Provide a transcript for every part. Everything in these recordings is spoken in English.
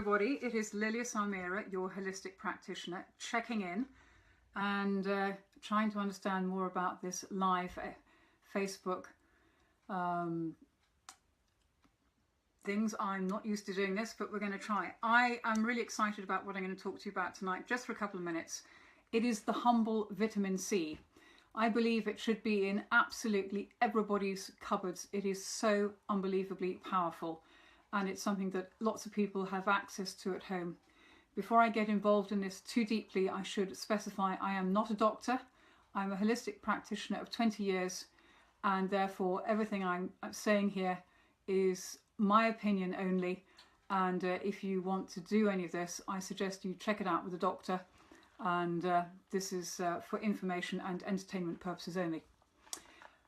Everybody, it is Lilia Salmira, your holistic practitioner, checking in and trying to understand more about this live Facebook things. I'm not used to doing this, but we're going to try. I am really excited about what I'm going to talk to you about tonight, just for a couple of minutes. It is the humble vitamin C. I believe it should be in absolutely everybody's cupboards. It is so unbelievably powerful, and it's something that lots of people have access to at home. Before I get involved in this too deeply, I should specify I am not a doctor. I'm a holistic practitioner of 20 years, and therefore everything I'm saying here is my opinion only. And if you want to do any of this, I suggest you check it out with a doctor. And this is for information and entertainment purposes only.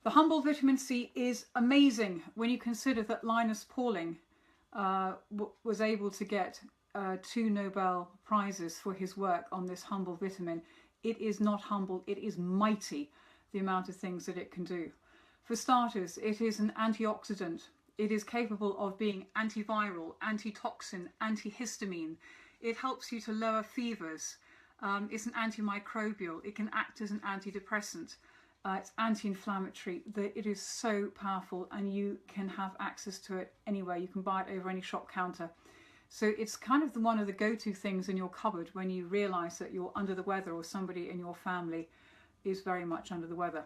The humble vitamin C is amazing when you consider that Linus Pauling was able to get 2 Nobel Prizes for his work on this humble vitamin. It is not humble, it is mighty, the amount of things that it can do. For starters, it is an antioxidant. It is capable of being antiviral, antitoxin, antihistamine. It helps you to lower fevers. It's an antimicrobial. It can act as an antidepressant. It's anti-inflammatory. It is so powerful, and you can have access to it anywhere. You can buy it over any shop counter. So it's kind of one of the go-to things in your cupboard when you realise that you're under the weather or somebody in your family is very much under the weather.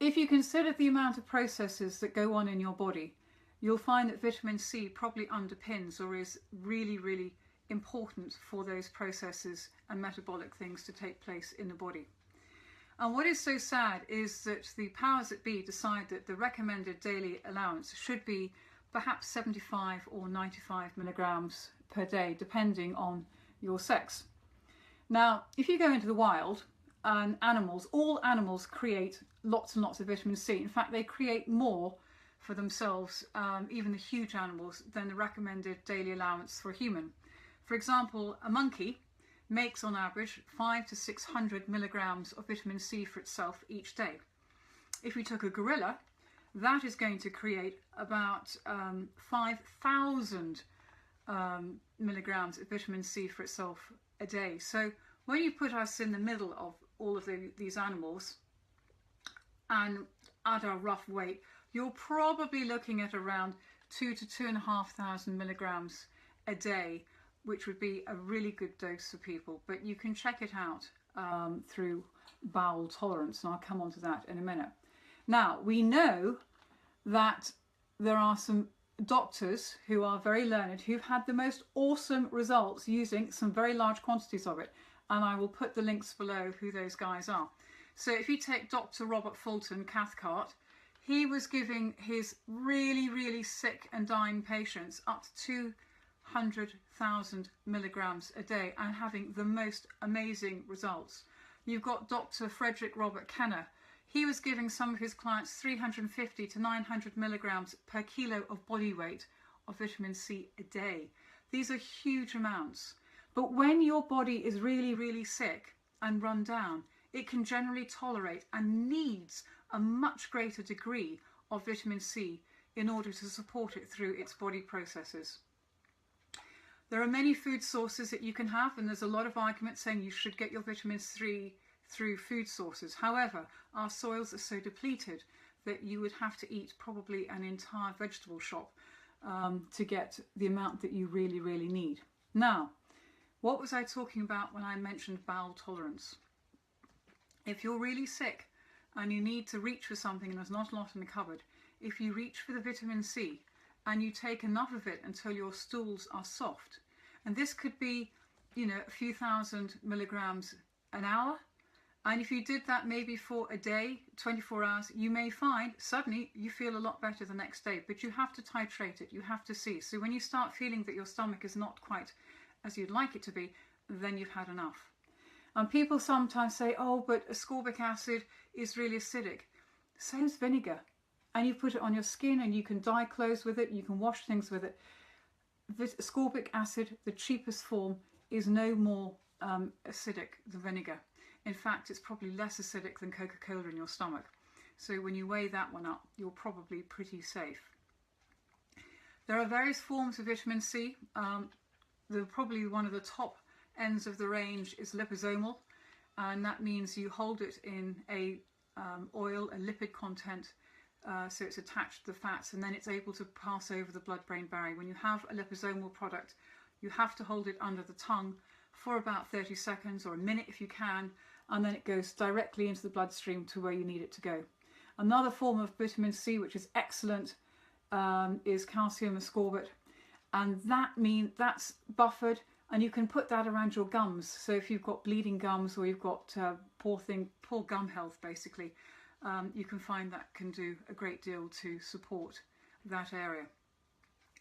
If you consider the amount of processes that go on in your body, you'll find that vitamin C probably underpins or is really, really important for those processes and metabolic things to take place in the body. And what is so sad is that the powers that be decide that the recommended daily allowance should be perhaps 75 or 95 milligrams per day, depending on your sex. Now, if you go into the wild, and all animals create lots and lots of vitamin C. In fact, they create more for themselves, even the huge animals, than the recommended daily allowance for a human. For example, a monkey makes on average 500 to 600 milligrams of vitamin C for itself each day. If we took a gorilla, that is going to create about 5,000 milligrams of vitamin C for itself a day. So when you put us in the middle of all of these animals and at our rough weight, you're probably looking at around 2,000 to 2,500 milligrams a day, which would be a really good dose for people. But you can check it out through bowel tolerance, and I'll come on to that in a minute. Now, we know that there are some doctors who are very learned who've had the most awesome results using some very large quantities of it, and I will put the links below who those guys are. So if you take Dr. Robert Fulton Cathcart, he was giving his really, really sick and dying patients up to 200,000 milligrams a day and having the most amazing results. You've got Dr. Frederick Robert Kenner. He was giving some of his clients 350 to 900 milligrams per kilo of body weight of vitamin C a day. These are huge amounts. But when your body is really, really sick and run down, it can generally tolerate and needs a much greater degree of vitamin C in order to support it through its body processes. There are many food sources that you can have, and there's a lot of arguments saying you should get your vitamin C through food sources. However, our soils are so depleted that you would have to eat probably an entire vegetable shop to get the amount that you really, really need. Now, what was I talking about when I mentioned bowel tolerance? If you're really sick and you need to reach for something and there's not a lot in the cupboard, if you reach for the vitamin C and you take enough of it until your stools are soft, and this could be, you know, a few thousand milligrams an hour, and if you did that maybe for a day, 24 hours, you may find suddenly you feel a lot better the next day, but you have to titrate it, you have to see. So when you start feeling that your stomach is not quite as you'd like it to be, then you've had enough. And people sometimes say, oh, but ascorbic acid is really acidic. So is vinegar. And you put it on your skin and you can dye clothes with it, you can wash things with it. Ascorbic acid, the cheapest form, is no more acidic than vinegar. In fact, it's probably less acidic than Coca-Cola in your stomach. So when you weigh that one up, you're probably pretty safe. There are various forms of vitamin C. Probably one of the top ends of the range is liposomal, and that means you hold it in a oil, a lipid content, so it's attached to the fats, and then it's able to pass over the blood-brain barrier. When you have a liposomal product, you have to hold it under the tongue for about 30 seconds or a minute if you can, and then it goes directly into the bloodstream to where you need it to go. Another form of vitamin C which is excellent is calcium ascorbate, and that's buffered, and you can put that around your gums. So if you've got bleeding gums or you've got poor gum health, basically, you can find that can do a great deal to support that area.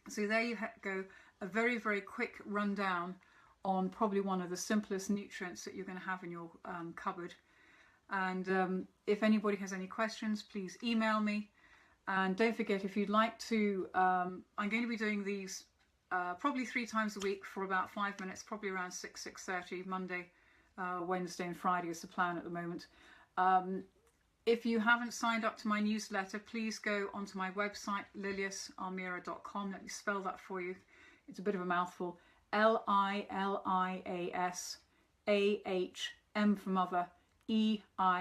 So there you go, a very, very quick rundown on probably one of the simplest nutrients that you're going to have in your cupboard. And if anybody has any questions, please email me. And don't forget, if you'd like to, I'm going to be doing these probably 3 times a week for about 5 minutes, probably around 6:30, Monday, Wednesday and Friday is the plan at the moment. If you haven't signed up to my newsletter, please go onto my website, liliasalmira.com. Let me spell that for you. It's a bit of a mouthful. LILIASAHM for mother, EIRA.com.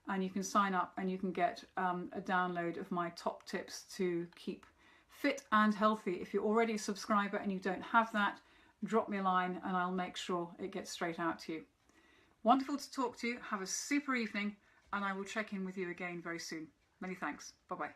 And you can sign up and you can get a download of my top tips to keep fit and healthy. If you're already a subscriber and you don't have that, drop me a line and I'll make sure it gets straight out to you. Wonderful to talk to you. Have a super evening, and I will check in with you again very soon. Many thanks. Bye-bye.